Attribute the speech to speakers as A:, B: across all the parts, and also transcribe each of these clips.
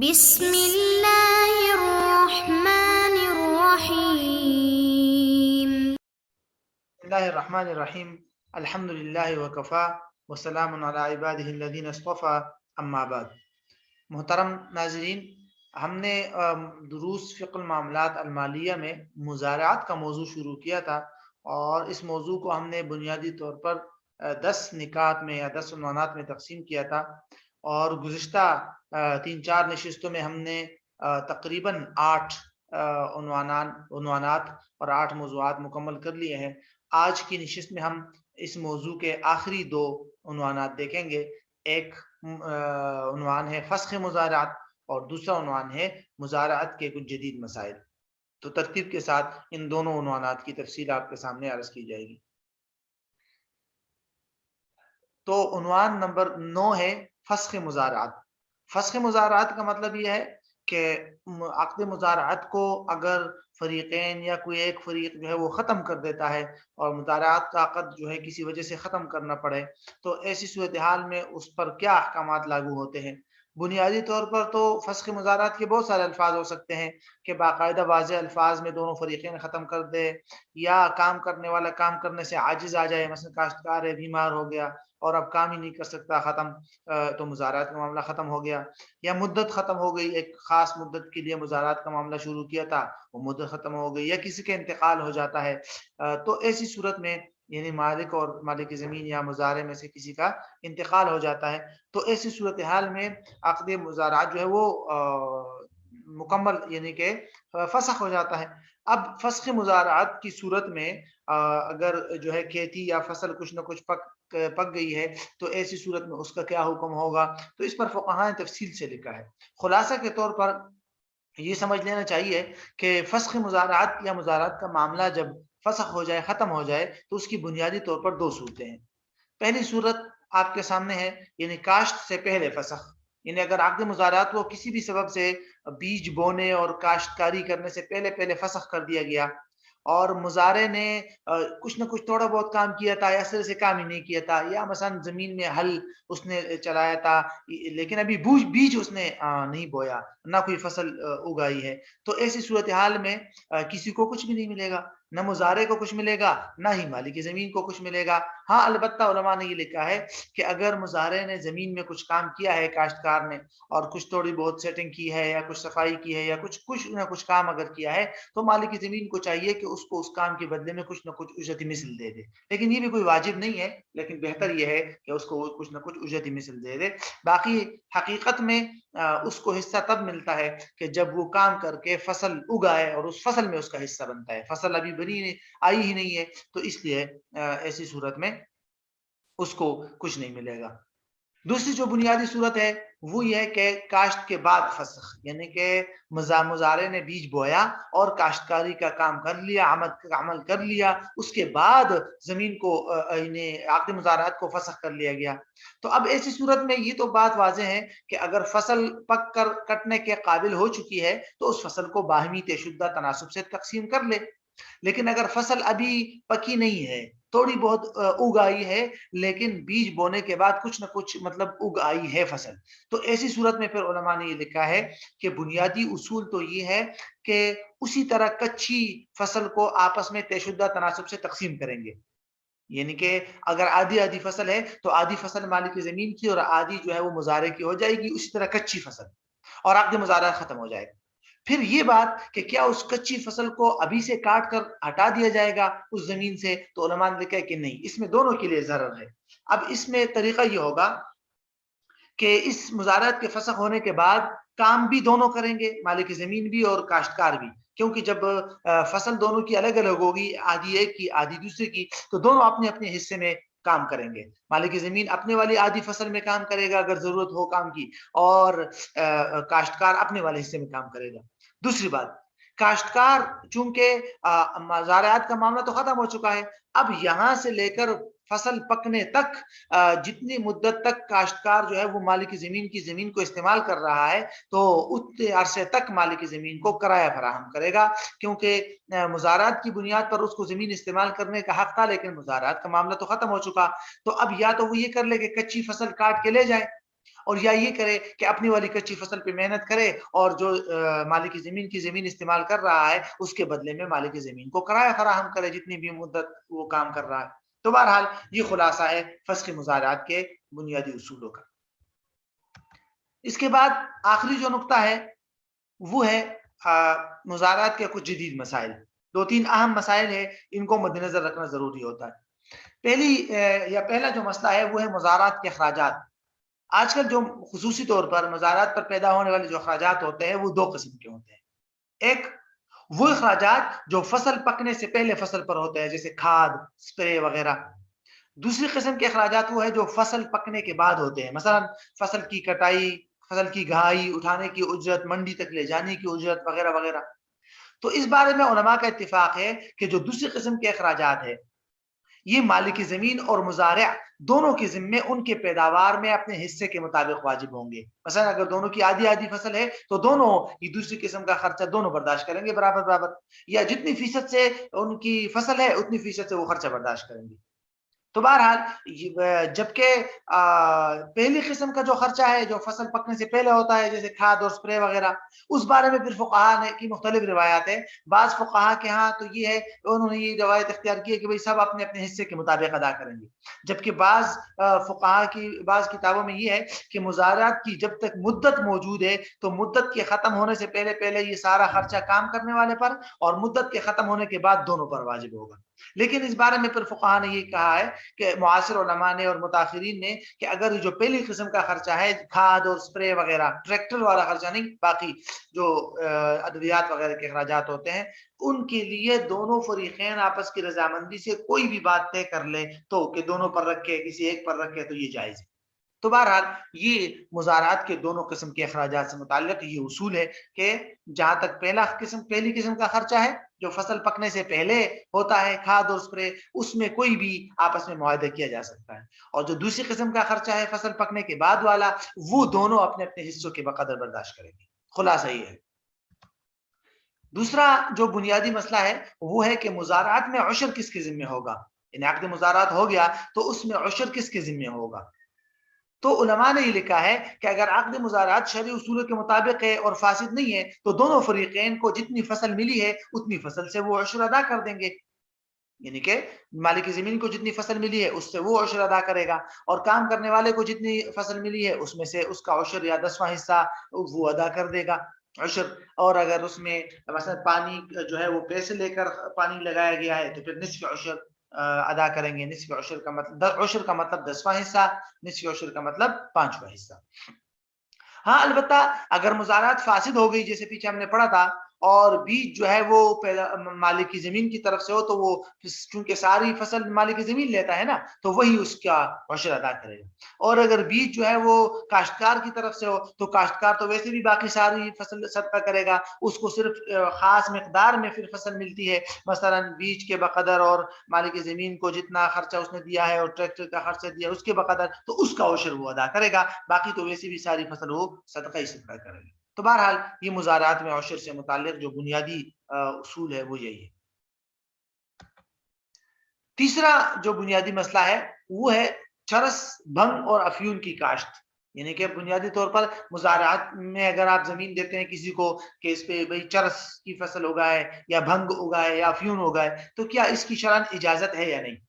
A: بسم اللہ الرحمن الرحیم۔
B: بسم اللہ الرحمن الرحیم۔ الحمد للہ وکفا وسلام علی عبادہ الذین اصطفی، اما بعد۔ محترم ناظرین، ہم نے دروس فقہ المعاملات المالیہ میں مزارعات کا موضوع شروع کیا تھا، اور اس موضوع کو ہم نے بنیادی طور پر 10 نکات میں یا 10 عنوانات میں تقسیم کیا تھا، اور گزشتہ 3-4 نشستوں میں ہم نے تقریباً 8 عنوانات اور 8 موضوعات مکمل کر لیے ہیں۔ آج کی نشست میں ہم اس موضوع کے آخری 2 عنوانات دیکھیں گے۔ ایک عنوان ہے فسخ مزارعات، اور دوسرا عنوان ہے مزارعت کے کچھ جدید مسائل۔ تو ترتیب کے ساتھ ان دونوں عنوانات کی تفصیل آپ کے سامنے عرض کی جائے گی۔ تو عنوان نمبر 9 ہے فسخ مزارعات۔ فسخ مزارعات کا مطلب یہ ہے کہ عقد مزارعت کو اگر فریقین یا کوئی ایک فریق جو ہے وہ ختم کر دیتا ہے، اور مزارعات کا عقد جو ہے کسی وجہ سے ختم کرنا پڑے، تو ایسی صورتحال میں اس پر کیا احکامات لاگو ہوتے ہیں۔ بنیادی طور پر تو فسخ مزارعات کے بہت سارے الفاظ ہو سکتے ہیں کہ باقاعدہ واضح الفاظ میں دونوں فریقین ختم کر دے، یا کام کرنے والا کام کرنے سے عاجز آ جائے، مثلا کاشتکار ہے بیمار ہو گیا اور اب کام ہی نہیں کر سکتا، ختم، تو مزارعات کا معاملہ ختم ہو گیا۔ یا مدت ختم ہو گئی، ایک خاص مدت کے لیے مزارعات کا معاملہ شروع کیا تھا، وہ مدت ختم ہو گئی، یا کسی کا انتقال ہو جاتا ہے، تو ایسی صورت میں یعنی مالک اور مالک زمین یا مزارع میں سے کسی کا انتقال ہو جاتا ہے، تو ایسی صورتحال میں عقد مزارعات جو ہے وہ مکمل یعنی کہ فسخ ہو جاتا ہے۔ اب فسخ مزارعات کی صورت میں اگر جو ہے کھیتی یا فصل کچھ نہ کچھ پک گئی ہے، تو ایسی صورت میں اس کا کیا حکم ہوگا، تو اس پر فقہاء نے تفصیل سے لکھا ہے۔ خلاصہ کے طور پر یہ سمجھ لینا چاہیے کہ فسخ مزارعات یا مزارعات کا معاملہ جب فسخ ہو جائے، ختم ہو جائے، تو اس کی بنیادی طور پر 2 صورتیں ہیں۔ پہلی صورت آپ کے سامنے ہے، یعنی کاشت سے پہلے فسخ، یعنی اگر عقد مزارعات کو کسی بھی سبب سے بیج بونے اور کاشتکاری کرنے سے پہلے فسخ کر دیا گیا، اور مزارع نے کچھ نہ کچھ تھوڑا بہت کام کیا تھا یا سر سے کام ہی نہیں کیا تھا، یا مثلا زمین میں ہل اس نے چلایا تھا لیکن ابھی بیج اس نے نہیں بویا، نہ کوئی فصل اگائی ہے، تو ایسی صورتحال میں کسی کو کچھ بھی نہیں ملے گا، نہ مزارع کو کچھ ملے گا، نہ ہی مالک زمین کو کچھ ملے گا۔ ہاں البتہ علماء نے یہ لکھا ہے کہ اگر مزارع نے زمین میں کچھ کام کیا ہے، کاشتکار نے، اور کچھ تھوڑی بہت سیٹنگ کی ہے یا کچھ صفائی کی ہے یا کچھ نہ کچھ کام اگر کیا ہے، تو مالک زمین کو چاہیے کہ اس کو اس کام کے بدلے میں کچھ نہ کچھ اجرت مثل دے دے، لیکن یہ بھی کوئی واجب نہیں ہے، لیکن بہتر یہ ہے کہ اس کو کچھ نہ کچھ اجرت مثل دے دے۔ باقی حقیقت میں اس کو حصہ تب ملتا ہے کہ جب وہ کام کر کے فصل اگائے اور اس فصل میں اس کا حصہ بنتا ہے۔ فصل ابھی بنی آئی ہی نہیں ہے، تو اس لیے ایسی صورت میں اس کو کچھ نہیں ملے گا۔ دوسری جو بنیادی صورت ہے وہ یہ ہے کہ کاشت کے بعد فسخ، یعنی کہ مزارع نے بیج بویا اور کاشتکاری کا کام کر لیا، عمل کر لیا، اس کے بعد زمین کو عقد مزارعات کو فسخ کر لیا گیا۔ تو اب ایسی صورت میں یہ تو بات واضح ہے کہ اگر فصل پک کر کٹنے کے قابل ہو چکی ہے تو اس فصل کو باہمی طے شدہ تناسب سے تقسیم کر لے، لیکن اگر فصل ابھی پکی نہیں ہے، تھوڑی بہت اگ آئی ہے، لیکن بیج بونے کے بعد کچھ نہ کچھ مطلب اگ آئی ہے فصل، تو ایسی صورت میں پھر علماء نے یہ لکھا ہے کہ بنیادی اصول تو یہ ہے کہ اسی طرح کچی فصل کو آپس میں طے شدہ تناسب سے تقسیم کریں گے، یعنی کہ اگر آدھی فصل ہے تو آدھی فصل مالک زمین کی اور آدھی جو ہے وہ مزارع کی ہو جائے گی، اسی طرح کچی فصل، اور عقد مزارع ختم ہو جائے گا۔ پھر یہ بات کہ کیا اس کچی فصل کو ابھی سے کاٹ کر ہٹا دیا جائے گا اس زمین سے، تو علماء نے لکھا ہے کہ نہیں، اس میں دونوں کے لیے ضرر ہے۔ اب اس میں طریقہ یہ ہوگا کہ اس مزارعت کے فسخ ہونے کے بعد کام بھی دونوں کریں گے، مالک زمین بھی اور کاشتکار بھی، کیونکہ جب فصل دونوں کی الگ الگ ہوگی، آدھی ایک کی آدھی دوسرے کی، تو دونوں اپنے اپنے حصے میں کام کریں گے۔ مالک زمین اپنے والی آدھی فصل میں کام کرے گا اگر ضرورت ہو کام کی، اور کاشتکار اپنے والے حصے میں کام کرے گا۔ دوسری بات، کاشتکار چونکہ مزارعات کا معاملہ تو ختم ہو چکا ہے، اب یہاں سے لے کر فصل پکنے تک جتنی مدت تک کاشتکار جو ہے وہ مالک زمین کی زمین کو استعمال کر رہا ہے، تو اتنے عرصے تک مالک زمین کو کرایہ فراہم کرے گا، کیونکہ مزارعات کی بنیاد پر اس کو زمین استعمال کرنے کا حق تھا، لیکن مزارعات کا معاملہ تو ختم ہو چکا، تو اب یا تو وہ یہ کر لے کہ کچی فصل کاٹ کے لے جائے، اور یا یہ کرے کہ اپنی والی کچی فصل پہ محنت کرے اور جو مالک زمین کی زمین استعمال کر رہا ہے اس کے بدلے میں مالک زمین کو کرایہ فراہم کرے جتنی بھی مدت وہ کام کر رہا ہے. تو بہرحال یہ خلاصہ ہے فسخ مزارعات کے بنیادی اصولوں کا. اس کے بعد آخری جو نقطہ ہے وہ ہے مزارعات کے کچھ جدید مسائل. 2-3 اہم مسائل ہیں، ان کو مد نظر رکھنا ضروری ہوتا ہے. پہلا جو مسئلہ ہے وہ ہے مزارعات کے اخراجات. آج کل جو خصوصی طور پر مزارعات پر پیدا ہونے والے جو اخراجات ہوتے ہیں وہ 2 قسم کے ہوتے ہیں. ایک وہ اخراجات جو فصل پکنے سے پہلے فصل پر ہوتے ہیں جیسے کھاد، اسپرے وغیرہ. دوسری قسم کے اخراجات وہ ہے جو فصل پکنے کے بعد ہوتے ہیں، مثلا فصل کی کٹائی، فصل کی گہائی، اٹھانے کی اجرت، منڈی تک لے جانے کی اجرت وغیرہ وغیرہ. تو اس بارے میں علماء کا اتفاق ہے کہ جو دوسری قسم کے اخراجات ہے یہ مالک زمین اور مزارع دونوں کے ذمے ان کے پیداوار میں اپنے حصے کے مطابق واجب ہوں گے. مثلا اگر دونوں کی آدھی آدھی فصل ہے تو دونوں یہ دوسری قسم کا خرچہ دونوں برداشت کریں گے برابر برابر، یا جتنی فیصد سے ان کی فصل ہے اتنی فیصد سے وہ خرچہ برداشت کریں گے. تو بہرحال جبکہ پہلی قسم کا جو خرچہ ہے جو فصل پکنے سے پہلے ہوتا ہے جیسے کھاد اور اسپرے وغیرہ، اس بارے میں پھر فقہاء نے کی مختلف روایات ہیں. بعض فقہاء کے ہاں تو یہ ہے انہوں نے یہ روایت اختیار کی ہے کہ بھئی سب اپنے اپنے حصے کے مطابق ادا کریں گے، جبکہ بعض فقہاء کی بعض کتابوں میں یہ ہے کہ مزارعات کی جب تک مدت موجود ہے تو مدت کے ختم ہونے سے پہلے پہلے یہ سارا خرچہ کام کرنے والے پر اور مدت کے ختم ہونے کے بعد دونوں پر واجب ہوگا. لیکن اس بارے میں پھر فقہاء نے یہ کہا ہے کہ معاصر علماء نے اور متاخرین نے کہ اگر جو پہلی قسم کا خرچہ ہے کھاد اور اسپرے وغیرہ، ٹریکٹر والا خرچہ نہیں، باقی جو ادویات وغیرہ کے اخراجات ہوتے ہیں، ان کے لیے دونوں فریقین آپس کی رضامندی سے کوئی بھی بات طے کر لے تو کہ دونوں پر رکھے کسی ایک پر رکھے تو یہ جائز ہے. تو بہرحال یہ مزارعات کے دونوں قسم کے اخراجات سے متعلق یہ اصول ہے کہ جہاں تک پہلی قسم کا خرچہ ہے جو فصل پکنے سے پہلے ہوتا ہے کھاد اور اسپرے، اس میں کوئی بھی آپس میں معاہدہ کیا جا سکتا ہے، اور جو دوسری قسم کا خرچہ ہے فصل پکنے کے بعد والا وہ دونوں اپنے اپنے حصوں کے بقدر برداشت کریں گے. خلاصہ یہ ہے. دوسرا جو بنیادی مسئلہ ہے وہ ہے کہ مزارعات میں عشر کس کے ذمہ ہوگا. یعنی عقد مزارعات ہو گیا تو اس میں عشر کس کے ذمہ ہوگا. تو علماء نے یہ لکھا ہے کہ اگر عقد مزارعات شرعی اصولوں کے مطابق ہے اور فاسد نہیں ہے تو دونوں فریقین کو جتنی فصل ملی ہے اتنی فصل سے وہ عشر ادا کر دیں گے. یعنی کہ مالک زمین کو جتنی فصل ملی ہے اس سے وہ عشر ادا کرے گا، اور کام کرنے والے کو جتنی فصل ملی ہے اس میں سے اس کا عشر یا 10واں حصہ وہ ادا کر دے گا عشر. اور اگر اس میں مثلا پانی جو ہے وہ پیسے لے کر پانی لگایا گیا ہے تو پھر نصف عشر ادا کریں گے. نصف عشر کا مطلب 10واں حصہ، نصف عشر کا مطلب 5واں حصہ. ہاں البتہ اگر مزارعات فاسد ہو گئی جیسے پیچھے ہم نے پڑھا تھا اور بیج جو ہے وہ مالک کی زمین کی طرف سے ہو تو وہ چونکہ ساری فصل مالک کی زمین لیتا ہے نا تو وہی اس کا عشر ادا کرے گا. اور اگر بیج جو ہے وہ کاشتکار کی طرف سے ہو تو کاشتکار تو ویسے بھی باقی ساری فصل صدقہ کرے گا، اس کو صرف خاص مقدار میں پھر فصل ملتی ہے، مثلا بیج کے بقدر اور مالک زمین کو جتنا خرچہ اس نے دیا ہے اور ٹریکٹر کا خرچہ دیا اس کے بقدر، تو اس کا عشر وہ ادا کرے گا، باقی تو ویسے بھی ساری فصل وہ صدقہ ہی صدقہ کرے گا. تو بہرحال یہ مزارعات میں عشر سے متعلق جو بنیادی اصول ہے وہ یہی ہے. تیسرا جو بنیادی مسئلہ ہے وہ ہے چرس، بھنگ اور افیون کی کاشت. یعنی کہ بنیادی طور پر مزارعات میں اگر آپ زمین دیتے ہیں کسی کو کہ اس پہ بھئی چرس کی فصل اگائے یا بھنگ اگائے یا افیون اگائے تو کیا اس کی شرعاً اجازت ہے یا نہیں.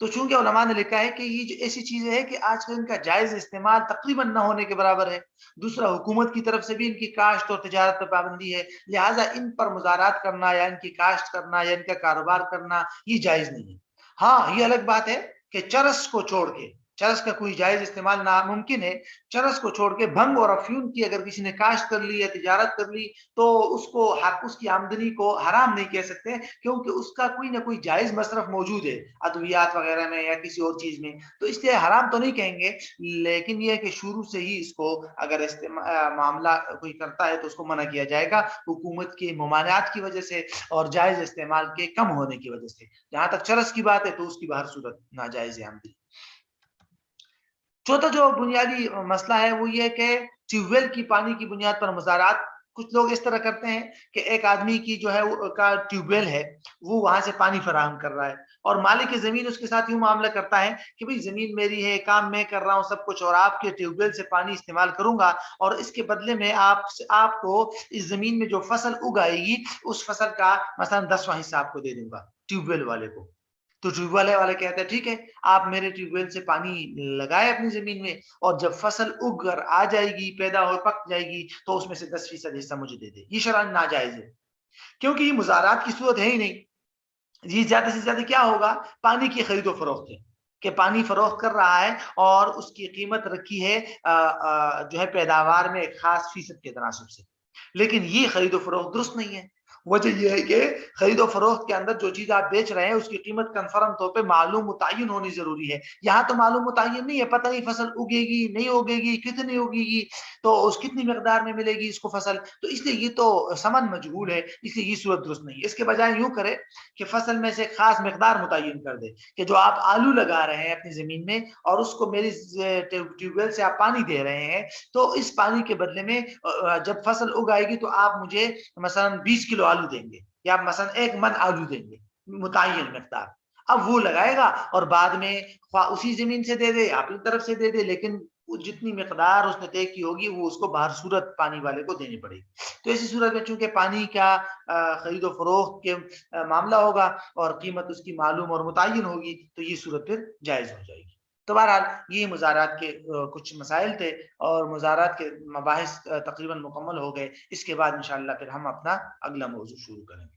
B: تو چونکہ علماء نے لکھا ہے کہ یہ ایسی چیزیں ہیں کہ آج کل ان کا جائز استعمال تقریباً نہ ہونے کے برابر ہے. دوسرا حکومت کی طرف سے بھی ان کی کاشت اور تجارت پر پابندی ہے، لہٰذا ان پر مزارعات کرنا یا ان کی کاشت کرنا یا ان کا کاروبار کرنا یہ جائز نہیں ہے. ہاں یہ الگ بات ہے کہ چرس کو چھوڑ کے، چرس کا کوئی جائز استعمال ناممکن ہے، چرس کو چھوڑ کے بھنگ اور افیون کی اگر کسی نے کاشت کر لی یا تجارت کر لی تو اس کو اس کی آمدنی کو حرام نہیں کہہ سکتے، کیونکہ اس کا کوئی نہ کوئی جائز مصرف موجود ہے ادویات وغیرہ میں یا کسی اور چیز میں، تو اس لیے حرام تو نہیں کہیں گے. لیکن یہ ہے کہ شروع سے ہی اس کو اگر معاملہ کوئی کرتا ہے تو اس کو منع کیا جائے گا حکومت کے ممانعات کی وجہ سے اور جائز استعمال کے کم ہونے کی وجہ سے. جہاں تک چرس کی بات ہے تو اس کی بہر صورت ناجائز آمدنی. چوتھا جو بنیادی مسئلہ ہے وہ یہ کہ ٹیوب ویل کی پانی کی بنیاد پر مزارعات کچھ لوگ اس طرح کرتے ہیں کہ ایک آدمی کی جو ہے کا ٹیوب ویل ہے، وہ وہاں سے پانی فراہم کر رہا ہے، اور مالک زمین اس کے ساتھ یوں معاملہ کرتا ہے کہ بھئی زمین میری ہے، کام میں کر رہا ہوں سب کچھ، اور آپ کے ٹیوب ویل سے پانی استعمال کروں گا، اور اس کے بدلے میں آپ کو اس زمین میں جو فصل اگائے گی اس فصل کا مثلا 10واں حصہ آپ کو دے دوں گا ٹیوب ویل والے کو۔ تو ٹیوب ویل والے کہتے ہیں ٹھیک ہے، آپ میرے ٹیوب ویل سے پانی لگائے اپنی زمین میں، اور جب فصل اگ کر آ جائے گی، پیدا ہو پک جائے گی، تو اس میں سے 10% حصہ مجھے دے دے۔ یہ شرعاً ناجائز ہے، کیونکہ یہ مزارات کی صورت ہے ہی نہیں۔ یہ زیادہ سے زیادہ کیا ہوگا؟ پانی کی خرید و فروخت ہے، کہ پانی فروخت کر رہا ہے اور اس کی قیمت رکھی ہے جو ہے پیداوار میں ایک خاص فیصد کے تناسب سے، لیکن یہ خرید و فروخت درست نہیں ہے۔ وجہ یہ ہے کہ خرید و فروخت کے اندر جو چیز آپ بیچ رہے ہیں اس کی قیمت کنفرم طور پہ معلوم متعین ہونی ضروری ہے۔ یہاں تو معلوم متعین نہیں ہے، پتہ نہیں فصل اگے گی نہیں اگے گی، کتنی اگے گی، تو اس کتنی مقدار میں ملے گی اس کو فصل، تو اس لیے یہ تو ثمن مجہول ہے، اس لیے یہ صورت درست نہیں ہے۔ اس کے بجائے یوں کرے کہ فصل میں سے ایک خاص مقدار متعین کر دے، کہ جو آپ آلو لگا رہے ہیں اپنی زمین میں اور اس کو میری ٹیوب ویل سے آپ پانی دے رہے ہیں، تو اس پانی کے بدلے میں جب فصل اگائے گی تو آپ مجھے مثلا 20 کلو آلو دیں گے، یا مثلا 1 من آلو دیں گے، متعین مقدار۔ اب وہ لگائے گا اور بعد میں خواہ اسی زمین سے دے دے، اپنی طرف سے دے دے، لیکن جتنی مقدار اس نے طے کی ہوگی وہ اس کو باہر صورت پانی والے کو دینی پڑے گی۔ تو ایسی صورت میں چونکہ پانی کا خرید و فروخت کے معاملہ ہوگا اور قیمت اس کی معلوم اور متعین ہوگی، تو یہ صورت پھر جائز ہو جائے گی۔ تو بہرحال یہ مزارات کے کچھ مسائل تھے، اور مزارات کے مباحث تقریباً مکمل ہو گئے۔ اس کے بعد انشاءاللہ پھر ہم اپنا اگلا موضوع شروع کریں گے۔